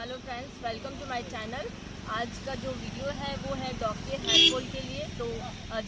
Hello friends, welcome to my channel. आज का जो वीडियो है वो है डॉग के हेयर फॉल के लिए। तो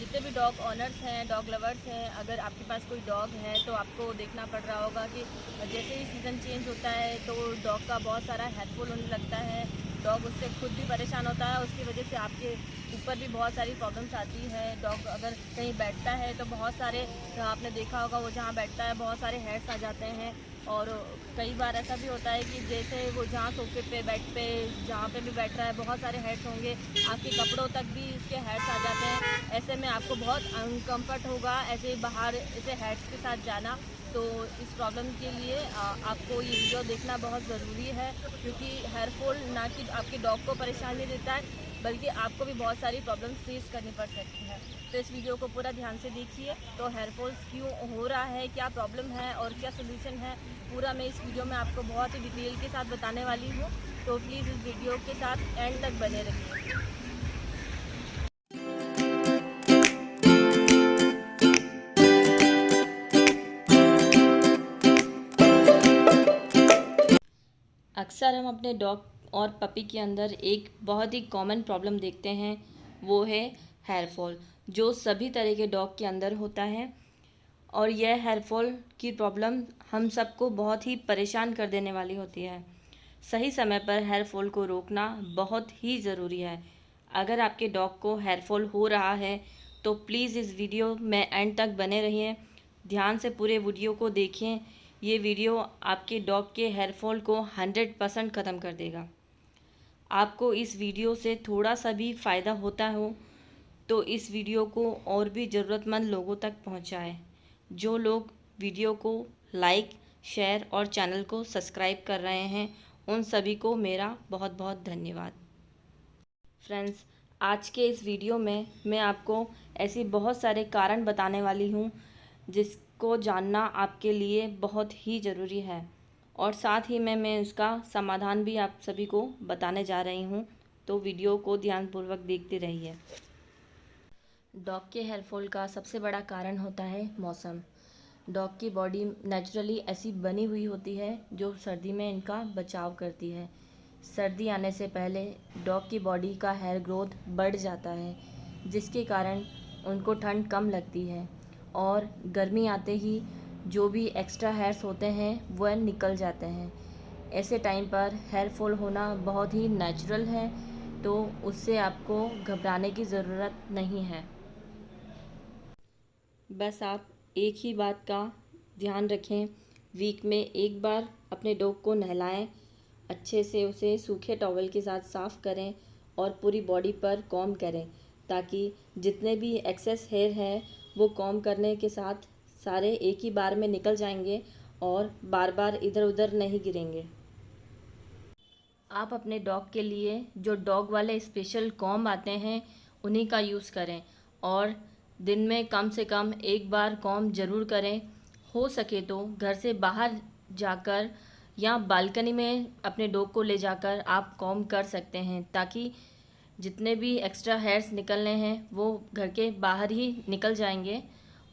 जितने भी डॉग ऑनर्स हैं, डॉग लवर्स हैं, अगर आपके पास कोई डॉग है तो आपको देखना पड़ रहा होगा कि जैसे ही सीज़न चेंज होता है तो डॉग का बहुत सारा हेयर फॉल होने लगता है। डॉग उससे खुद भी परेशान होता है, उसकी वजह से आपके ऊपर भी बहुत सारी प्रॉब्लम्स आती है। डॉग अगर कहीं बैठता है तो बहुत सारे, आपने देखा होगा, वो जहाँ बैठता है बहुत सारे हेयर्स आ जाते हैं। और कई बार ऐसा भी होता है कि जैसे वो जहाँ सोफे पे, बेड पे, जहाँ पे भी बैठ रहा है, बहुत सारे हेड्स होंगे, आपके कपड़ों तक भी इसके हेड्स आ जाते हैं। ऐसे में आपको बहुत अनकम्फर्ट होगा ऐसे बाहर ऐसे हेड्स के साथ जाना। तो इस प्रॉब्लम के लिए आपको ये वीडियो देखना बहुत ज़रूरी है, क्योंकि हेयर फॉल ना कि आपके डॉग को परेशानी देता है, बल्कि आपको भी बहुत सारी प्रॉब्लम फेस करनी पड़ सकती है। तो इस वीडियो को पूरा ध्यान से देखिए। तो हेयर फॉल्स क्यों हो रहा है, क्या प्रॉब्लम है और क्या सोल्यूशन है, पूरा मैं इस वीडियो में आपको बहुत ही डिटेल के साथ बताने वाली हूँ। तो प्लीज़ इस वीडियो के साथ एंड तक बने रहिए। अक्सर हम अपने डॉग और पपी के अंदर एक बहुत ही कॉमन प्रॉब्लम देखते हैं, वो है हेयर फॉल, जो सभी तरह के डॉग के अंदर होता है। और यह हेयर फॉल की प्रॉब्लम हम सबको बहुत ही परेशान कर देने वाली होती है। सही समय पर हेयर फॉल को रोकना बहुत ही ज़रूरी है। अगर आपके डॉग को हेयर फॉल हो रहा है तो प्लीज़ इस वीडियो में एंड तक बने रहिए, ध्यान से पूरे वीडियो को देखें। ये वीडियो आपके डॉग के हेयर फॉल को 100% ख़त्म कर देगा। आपको इस वीडियो से थोड़ा सा भी फ़ायदा होता हो तो इस वीडियो को और भी ज़रूरतमंद लोगों तक पहुंचाएं। जो लोग वीडियो को लाइक, शेयर और चैनल को सब्सक्राइब कर रहे हैं, उन सभी को मेरा बहुत बहुत धन्यवाद। फ्रेंड्स, आज के इस वीडियो में मैं आपको ऐसी बहुत सारे कारण बताने वाली हूँ जिसको जानना आपके लिए बहुत ही ज़रूरी है, और साथ ही में मैं इसका समाधान भी आप सभी को बताने जा रही हूँ। तो वीडियो को ध्यानपूर्वक देखते रहिए। डॉग के हेयर फॉल का सबसे बड़ा कारण होता है मौसम। डॉग की बॉडी नेचुरली ऐसी बनी हुई होती है जो सर्दी में इनका बचाव करती है। सर्दी आने से पहले डॉग की बॉडी का हेयर ग्रोथ बढ़ जाता है, जिसके कारण उनको ठंड कम लगती है, और गर्मी आते ही जो भी एक्स्ट्रा हेयर्स होते हैं वह निकल जाते हैं। ऐसे टाइम पर हेयर फॉल होना बहुत ही नेचुरल है, तो उससे आपको घबराने की ज़रूरत नहीं है। बस आप एक ही बात का ध्यान रखें, वीक में एक बार अपने डॉग को नहलाएं, अच्छे से उसे सूखे टॉवल के साथ साफ़ करें और पूरी बॉडी पर कॉम्ब करें, ताकि जितने भी एक्सेस हेयर हैं वो कॉम्ब करने के साथ सारे एक ही बार में निकल जाएंगे और बार बार इधर उधर नहीं गिरेंगे। आप अपने डॉग के लिए जो डॉग वाले स्पेशल कॉम्ब आते हैं उन्हीं का यूज़ करें, और दिन में कम से कम एक बार कॉम्ब ज़रूर करें। हो सके तो घर से बाहर जाकर या बालकनी में अपने डॉग को ले जाकर आप कॉम्ब कर सकते हैं, ताकि जितने भी एक्स्ट्रा हेयर्स निकलने हैं वो घर के बाहर ही निकल जाएंगे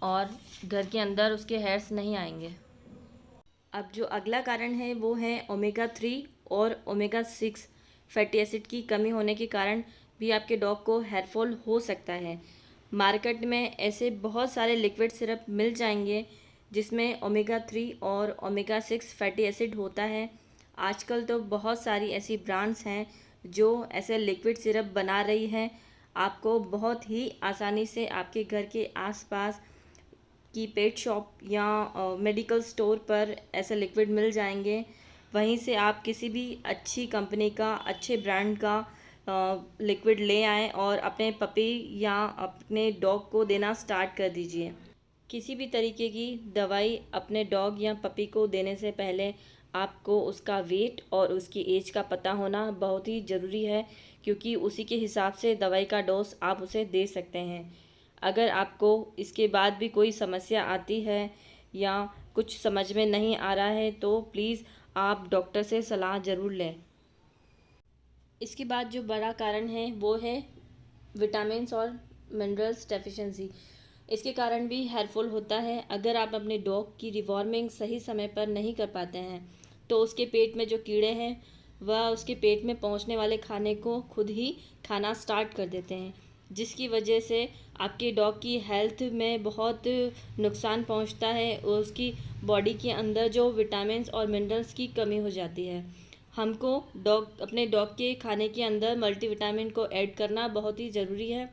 और घर के अंदर उसके हेयर्स नहीं आएंगे। अब जो अगला कारण है वो है ओमेगा 3 और ओमेगा 6 फैटी एसिड की कमी होने के कारण भी आपके डॉग को हेयर फॉल हो सकता है। मार्केट में ऐसे बहुत सारे लिक्विड सिरप मिल जाएंगे जिसमें ओमेगा 3 और ओमेगा 6 फैटी एसिड होता है। आजकल तो बहुत सारी ऐसी ब्रांड्स हैं जो ऐसे लिक्विड सिरप बना रही हैं। आपको बहुत ही आसानी से आपके घर के आसपास की पेट शॉप या मेडिकल स्टोर पर ऐसे लिक्विड मिल जाएंगे। वहीं से आप किसी भी अच्छी कंपनी का, अच्छे ब्रांड का लिक्विड ले आएँ और अपने पपी या अपने डॉग को देना स्टार्ट कर दीजिए। किसी भी तरीके की दवाई अपने डॉग या पपी को देने से पहले आपको उसका वेट और उसकी एज का पता होना बहुत ही ज़रूरी है, क्योंकि उसी के हिसाब से दवाई का डोज आप उसे दे सकते हैं। अगर आपको इसके बाद भी कोई समस्या आती है या कुछ समझ में नहीं आ रहा है तो प्लीज़ आप डॉक्टर से सलाह ज़रूर लें। इसके बाद जो बड़ा कारण है वो है विटामिन्स और मिनरल्स डेफिशिएंसी। इसके कारण भी हेयर फॉल होता है। अगर आप अपने डॉग की रिवॉर्मिंग सही समय पर नहीं कर पाते हैं तो उसके पेट में जो कीड़े हैं वह उसके पेट में पहुंचने वाले खाने को खुद ही खाना स्टार्ट कर देते हैं, जिसकी वजह से आपके डॉग की हेल्थ में बहुत नुकसान पहुंचता है और उसकी बॉडी के अंदर जो विटामिन्स और मिनरल्स की कमी हो जाती है। हमको अपने डॉग के खाने के अंदर मल्टीविटामिन को ऐड करना बहुत ही ज़रूरी है,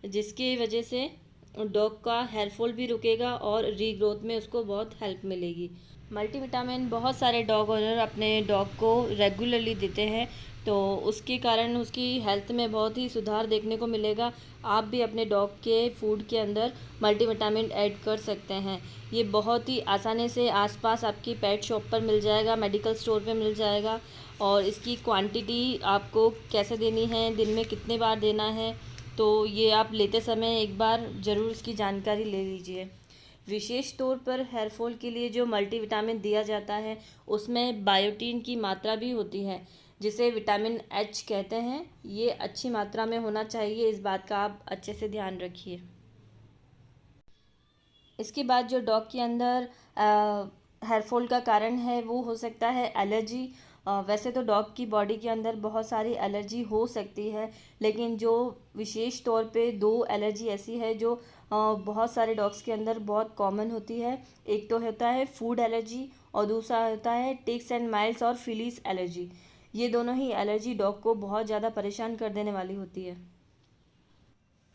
जिसकी वजह से डॉग का हेयर फॉल भी रुकेगा और रीग्रोथ में उसको बहुत हेल्प मिलेगी। मल्टीविटामिन बहुत सारे डॉग ओनर अपने डॉग को रेगुलरली देते हैं, तो उसके कारण उसकी हेल्थ में बहुत ही सुधार देखने को मिलेगा। आप भी अपने डॉग के फूड के अंदर मल्टीविटामिन ऐड कर सकते हैं। ये बहुत ही आसानी से आसपास आपकी पेट शॉप पर मिल जाएगा, मेडिकल स्टोर पे मिल जाएगा। और इसकी क्वांटिटी आपको कैसे देनी है, दिन में कितने बार देना है, तो ये आप लेते समय एक बार ज़रूर इसकी जानकारी ले लीजिए। विशेष तौर पर हेयर फॉल के लिए जो मल्टीविटामिन दिया जाता है उसमें बायोटीन की मात्रा भी होती है, जिसे विटामिन एच कहते हैं। ये अच्छी मात्रा में होना चाहिए, इस बात का आप अच्छे से ध्यान रखिए। इसके बाद जो डॉग के अंदर हेयर फॉल का कारण है वो हो सकता है एलर्जी। वैसे तो डॉग की बॉडी के अंदर बहुत सारी एलर्जी हो सकती है, लेकिन जो विशेष तौर पे 2 एलर्जी ऐसी है जो बहुत सारे डॉग्स के अंदर बहुत कॉमन होती है। एक तो होता है फूड एलर्जी और दूसरा होता है टिक्स एंड माइल्स और फ्लीज एलर्जी। ये दोनों ही एलर्जी डॉग को बहुत ज़्यादा परेशान कर देने वाली होती है।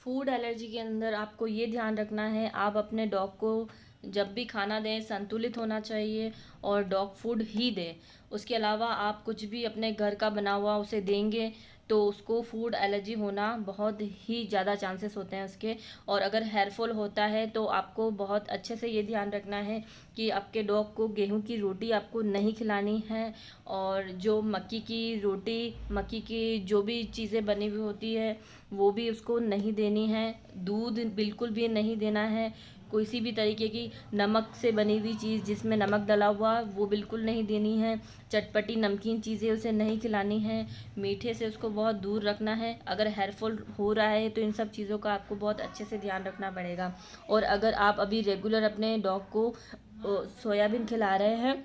फूड एलर्जी के अंदर आपको ये ध्यान रखना है, आप अपने डॉग को जब भी खाना दें संतुलित होना चाहिए और डॉग फूड ही दें। उसके अलावा आप कुछ भी अपने घर का बना हुआ उसे देंगे तो उसको फूड एलर्जी होना बहुत ही ज़्यादा चांसेस होते हैं उसके। और अगर हेयर फॉल होता है तो आपको बहुत अच्छे से ये ध्यान रखना है कि आपके डॉग को गेहूं की रोटी आपको नहीं खिलानी है, और जो मक्की की रोटी, मक्की की जो भी चीज़ें बनी हुई होती है वो भी उसको नहीं देनी है। दूध बिल्कुल भी नहीं देना है। किसी भी तरीके की नमक से बनी हुई चीज़ जिसमें नमक डला हुआ वो बिल्कुल नहीं देनी है। चटपटी नमकीन चीज़ें उसे नहीं खिलानी है। मीठे से उसको बहुत दूर रखना है। अगर हेयर फॉल हो रहा है तो इन सब चीज़ों का आपको बहुत अच्छे से ध्यान रखना पड़ेगा। और अगर आप अभी रेगुलर अपने डॉग को सोयाबीन खिला रहे हैं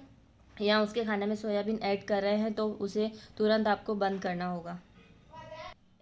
या उसके खाने में सोयाबीन ऐड कर रहे हैं तो उसे तुरंत आपको बंद करना होगा।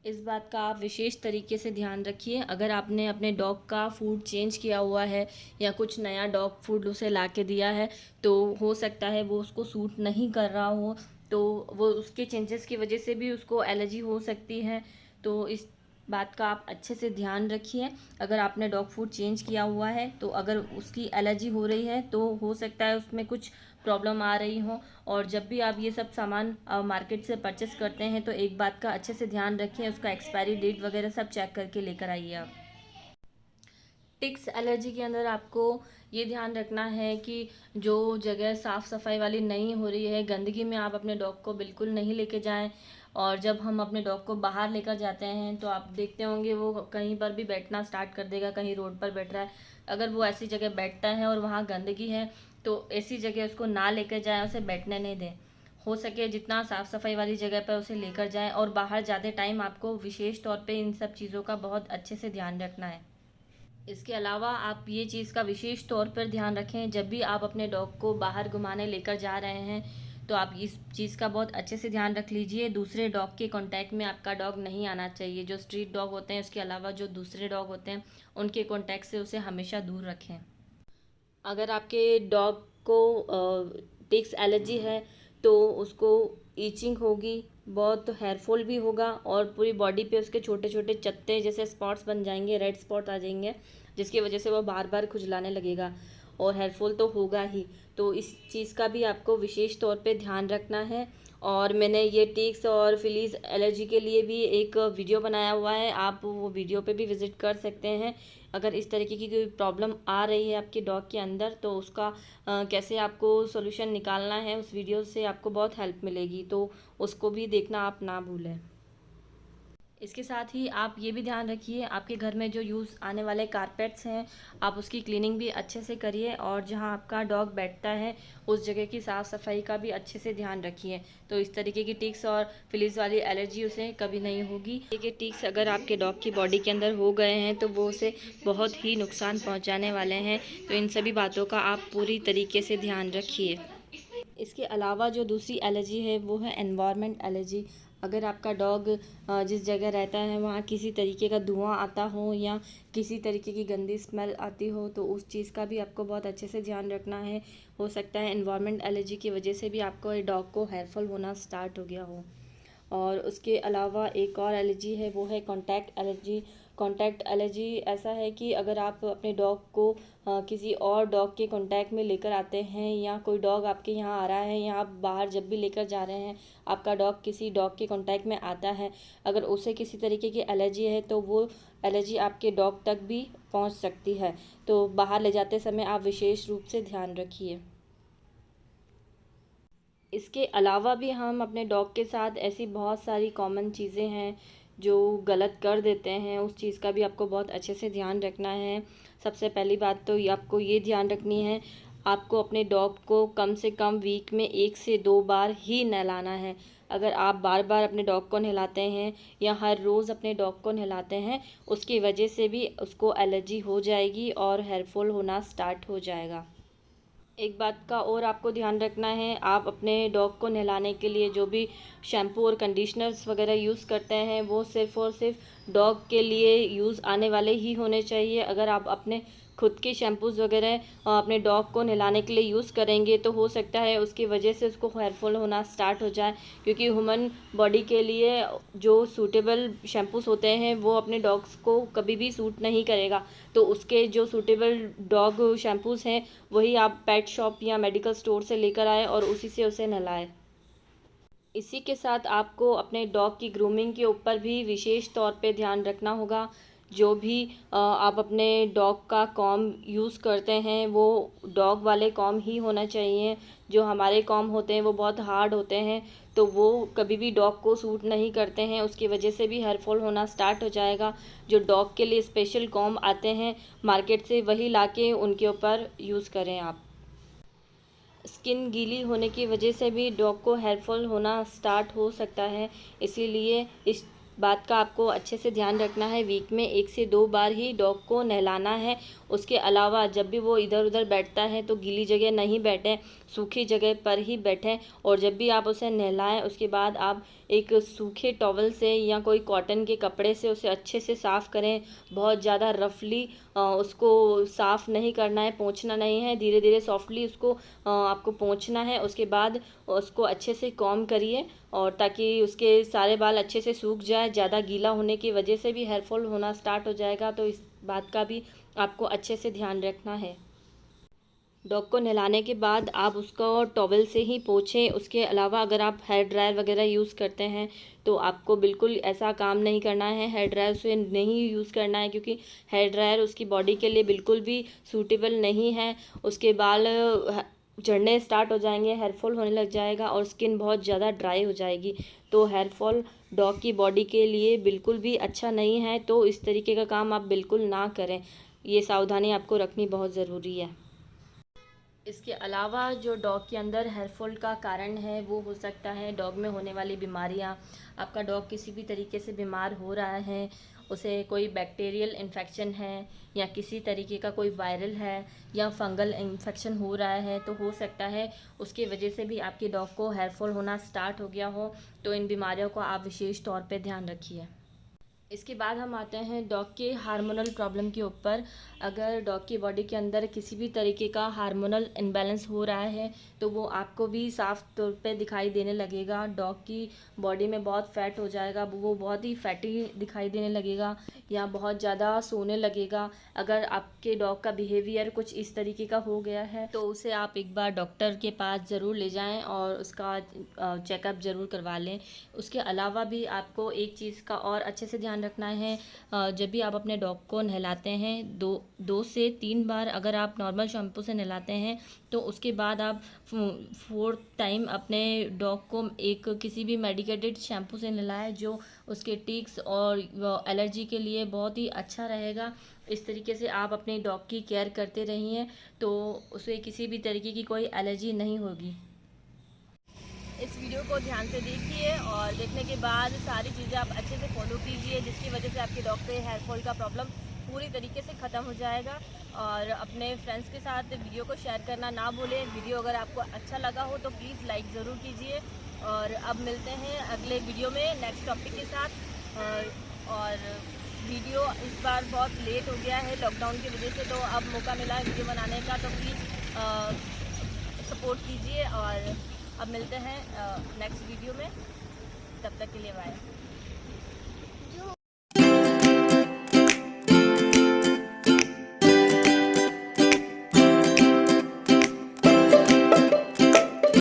इस बात का आप विशेष तरीके से ध्यान रखिए। अगर आपने अपने डॉग का फूड चेंज किया हुआ है या कुछ नया डॉग फूड उसे ला के दिया है तो हो सकता है वो उसको सूट नहीं कर रहा हो, तो वो उसके चेंजेस की वजह से भी उसको एलर्जी हो सकती है। तो इस बात का आप अच्छे से ध्यान रखिए। अगर आपने डॉग फूड चेंज किया हुआ है तो अगर उसकी एलर्जी हो रही है तो हो सकता है उसमें कुछ प्रॉब्लम आ रही हो। और जब भी आप ये सब सामान मार्केट से परचेस करते हैं तो एक बात का अच्छे से ध्यान रखें, उसका एक्सपायरी डेट वगैरह सब चेक करके लेकर आइए आप। टिक्स एलर्जी के अंदर आपको ये ध्यान रखना है कि जो जगह साफ़ सफाई वाली नहीं हो रही है, गंदगी में आप अपने डॉग को बिल्कुल नहीं लेके जाएं। और जब हम अपने डॉग को बाहर लेकर जाते हैं तो आप देखते होंगे वो कहीं पर भी बैठना स्टार्ट कर देगा, कहीं रोड पर बैठ रहा है। अगर वो ऐसी जगह बैठता है और वहाँ गंदगी है तो ऐसी जगह उसको ना लेकर जाएं, उसे बैठने नहीं दें। हो सके जितना साफ़ सफाई वाली जगह पर उसे लेकर जाएं। और बाहर जाते टाइम आपको विशेष तौर पे इन सब चीज़ों का बहुत अच्छे से ध्यान रखना है। इसके अलावा आप ये चीज़ का विशेष तौर पर ध्यान रखें, जब भी आप अपने डॉग को बाहर घुमाने लेकर जा रहे हैं तो आप इस चीज़ का बहुत अच्छे से ध्यान रख लीजिए। दूसरे डॉग के कांटेक्ट में आपका डॉग नहीं आना चाहिए। जो स्ट्रीट डॉग होते हैं उसके अलावा जो दूसरे डॉग होते हैं उनके कांटेक्ट से उसे हमेशा दूर रखें। अगर आपके डॉग को टिक्स एलर्जी है तो उसको ईचिंग होगी, बहुत हेयर फॉल भी होगा और पूरी बॉडी पे उसके छोटे छोटे चत्ते जैसे स्पॉट्स बन जाएंगे, रेड स्पॉट आ जाएंगे, जिसकी वजह से वो बार बार खुजलाने लगेगा और हेयर फॉल तो होगा ही। तो इस चीज़ का भी आपको विशेष तौर पे ध्यान रखना है। और मैंने ये टिक्स और फ्लीज एलर्जी के लिए भी एक वीडियो बनाया हुआ है, आप वो वीडियो पे भी विज़िट कर सकते हैं। अगर इस तरीके की कोई प्रॉब्लम आ रही है आपके डॉग के अंदर तो उसका कैसे आपको सॉल्यूशन निकालना है, उस वीडियो से आपको बहुत हेल्प मिलेगी, तो उसको भी देखना आप ना भूलें। इसके साथ ही आप ये भी ध्यान रखिए आपके घर में जो यूज़ आने वाले कारपेट्स हैं आप उसकी क्लीनिंग भी अच्छे से करिए, और जहाँ आपका डॉग बैठता है उस जगह की साफ़ सफाई का भी अच्छे से ध्यान रखिए। तो इस तरीके की टिक्स और फ्लीज वाली एलर्जी उसे कभी नहीं होगी। ये टिक्स अगर आपके डॉग की बॉडी के अंदर हो गए हैं तो वो उसे बहुत ही नुकसान पहुँचाने वाले हैं। तो इन सभी बातों का आप पूरी तरीके से ध्यान रखिए। इसके अलावा जो दूसरी एलर्जी है वो है एनवायरनमेंट एलर्जी। अगर आपका डॉग जिस जगह रहता है वहाँ किसी तरीके का धुआं आता हो या किसी तरीके की गंदी स्मेल आती हो तो उस चीज़ का भी आपको बहुत अच्छे से ध्यान रखना है। हो सकता है एनवायरनमेंट एलर्जी की वजह से भी आपको डॉग को हेयर फॉल होना स्टार्ट हो गया हो। और उसके अलावा एक और एलर्जी है वो है कॉन्टैक्ट एलर्जी। कॉन्टैक्ट एलर्जी ऐसा है कि अगर आप अपने डॉग को किसी और डॉग के कांटेक्ट में लेकर आते हैं या कोई डॉग आपके यहाँ आ रहा है या आप बाहर जब भी लेकर जा रहे हैं आपका डॉग किसी डॉग के कांटेक्ट में आता है, अगर उसे किसी तरीके की एलर्जी है तो वो एलर्जी आपके डॉग तक भी पहुँच सकती है। तो बाहर ले जाते समय आप विशेष रूप से ध्यान रखिए। इसके अलावा भी हम अपने डॉग के साथ ऐसी बहुत सारी कॉमन चीज़ें हैं जो गलत कर देते हैं, उस चीज़ का भी आपको बहुत अच्छे से ध्यान रखना है। सबसे पहली बात तो आपको ये ध्यान रखनी है, आपको अपने डॉग को कम से कम वीक में 1 से 2 बार ही नहलाना है। अगर आप बार बार अपने डॉग को नहलाते हैं या हर रोज़ अपने डॉग को नहलाते हैं, उसकी वजह से भी उसको एलर्जी हो जाएगी और हेयर फॉल होना स्टार्ट हो जाएगा। एक बात का और आपको ध्यान रखना है, आप अपने डॉग को नहलाने के लिए जो भी शैम्पू और कंडीशनर्स वगैरह यूज़ करते हैं वो सिर्फ़ और सिर्फ डॉग के लिए यूज़ आने वाले ही होने चाहिए। अगर आप अपने खुद के शैम्पूज़ वगैरह अपने डॉग को नहलाने के लिए यूज़ करेंगे तो हो सकता है उसकी वजह से उसको हेयर फॉल होना स्टार्ट हो जाए, क्योंकि ह्यूमन बॉडी के लिए जो सूटेबल शैम्पूस होते हैं वो अपने डॉग्स को कभी भी सूट नहीं करेगा। तो उसके जो सूटेबल डॉग शैम्पूस हैं वही आप पेट शॉप या मेडिकल स्टोर से लेकर आए और उसी से उसे नहलाएं। इसी के साथ आपको अपने डॉग की ग्रूमिंग के ऊपर भी विशेष तौर पे ध्यान रखना होगा। जो भी आप अपने डॉग का कॉम्ब यूज़ करते हैं वो डॉग वाले कॉम्ब ही होना चाहिए। जो हमारे कॉम्ब होते हैं वो बहुत हार्ड होते हैं तो वो कभी भी डॉग को सूट नहीं करते हैं, उसकी वजह से भी हेयर फॉल होना स्टार्ट हो जाएगा। जो डॉग के लिए स्पेशल कॉम्ब आते हैं मार्केट से वही लाके उनके ऊपर यूज़ करें आप। स्किन गीली होने की वजह से भी डॉग को हेयर फॉल होना स्टार्ट हो सकता है, इसीलिए इस बात का आपको अच्छे से ध्यान रखना है। वीक में 1 से 2 बार ही डॉग को नहलाना है। उसके अलावा जब भी वो इधर उधर बैठता है तो गीली जगह नहीं बैठें, सूखी जगह पर ही बैठें। और जब भी आप उसे नहलाएं उसके बाद आप एक सूखे टॉवल से या कोई कॉटन के कपड़े से उसे अच्छे से साफ़ करें। बहुत ज़्यादा रफली उसको साफ़ नहीं करना है, पोंछना नहीं है, धीरे धीरे सॉफ्टली उसको आपको पोंछना है। उसके बाद उसको अच्छे से कॉम्ब करिए और ताकि उसके सारे बाल अच्छे से सूख जाए। ज़्यादा गीला होने की वजह से भी हेयर फॉल होना स्टार्ट हो जाएगा, तो इस बात का भी आपको अच्छे से ध्यान रखना है। डॉग को नहलाने के बाद आप उसको टॉवल से ही पोंछें। उसके अलावा अगर आप हेयर ड्रायर वगैरह यूज़ करते हैं तो आपको बिल्कुल ऐसा काम नहीं करना है, हेयर ड्रायर से नहीं यूज़ करना है, क्योंकि हेयर ड्रायर उसकी बॉडी के लिए बिल्कुल भी सूटेबल नहीं है। उसके बाल झड़ने स्टार्ट हो जाएंगे, हेयर फॉल होने लग जाएगा और स्किन बहुत ज़्यादा ड्राई हो जाएगी। तो हेयर फॉल डॉग की बॉडी के लिए बिल्कुल भी अच्छा नहीं है, तो इस तरीके का काम आप बिल्कुल ना करें। ये सावधानी आपको रखनी बहुत ज़रूरी है। इसके अलावा जो डॉग के अंदर हेयर फॉल का कारण है वो हो सकता है डॉग में होने वाली बीमारियां। आपका डॉग किसी भी तरीके से बीमार हो रहा है, उसे कोई बैक्टीरियल इन्फेक्शन है या किसी तरीके का कोई वायरल है या फंगल इन्फेक्शन हो रहा है, तो हो सकता है उसकी वजह से भी आपके डॉग को हेयर फॉल होना स्टार्ट हो गया हो। तो इन बीमारियों को आप विशेष तौर पे ध्यान रखिए। इसके बाद हम आते हैं डॉग के हार्मोनल प्रॉब्लम के ऊपर। अगर डॉग की बॉडी के अंदर किसी भी तरीके का हार्मोनल इम्बैलेंस हो रहा है तो वो आपको भी साफ तौर पे दिखाई देने लगेगा। डॉग की बॉडी में बहुत फैट हो जाएगा, वो बहुत ही फैटी दिखाई देने लगेगा या बहुत ज़्यादा सोने लगेगा। अगर आपके डॉग का बिहेवियर कुछ इस तरीके का हो गया है तो उसे आप एक बार डॉक्टर के पास ज़रूर ले जाएं और उसका चेकअप ज़रूर करवा लें। उसके अलावा भी आपको एक चीज़ का और अच्छे से ध्यान रखना है, जब भी आप अपने डॉग को नहलाते हैं 2 से 3 बार अगर आप नॉर्मल शैम्पू से नहलाते हैं तो उसके बाद आप 4th टाइम अपने डॉग को एक किसी भी मेडिकेटेड शैम्पू से नहलाएं जो उसके टिक्स और एलर्जी के लिए बहुत ही अच्छा रहेगा। इस तरीके से आप अपने डॉग की केयर करते रहिए तो उसे किसी भी तरीके की कोई एलर्जी नहीं होगी। इस वीडियो को ध्यान से देखिए और देखने के बाद सारी चीज़ें आप अच्छे से फॉलो कीजिए, जिसकी वजह से आपके डॉग से हेयर फॉल का प्रॉब्लम पूरी तरीके से ख़त्म हो जाएगा। और अपने फ्रेंड्स के साथ वीडियो को शेयर करना ना भूलें। वीडियो अगर आपको अच्छा लगा हो तो प्लीज़ लाइक ज़रूर कीजिए। और अब मिलते हैं अगले वीडियो में नेक्स्ट टॉपिक के साथ। और वीडियो इस बार बहुत लेट हो गया है लॉकडाउन की वजह से, तो अब मौका मिला है वीडियो बनाने का, तो प्लीज़ सपोर्ट कीजिए। और अब मिलते हैं नेक्स्ट वीडियो में, तब तक के लिए बाय।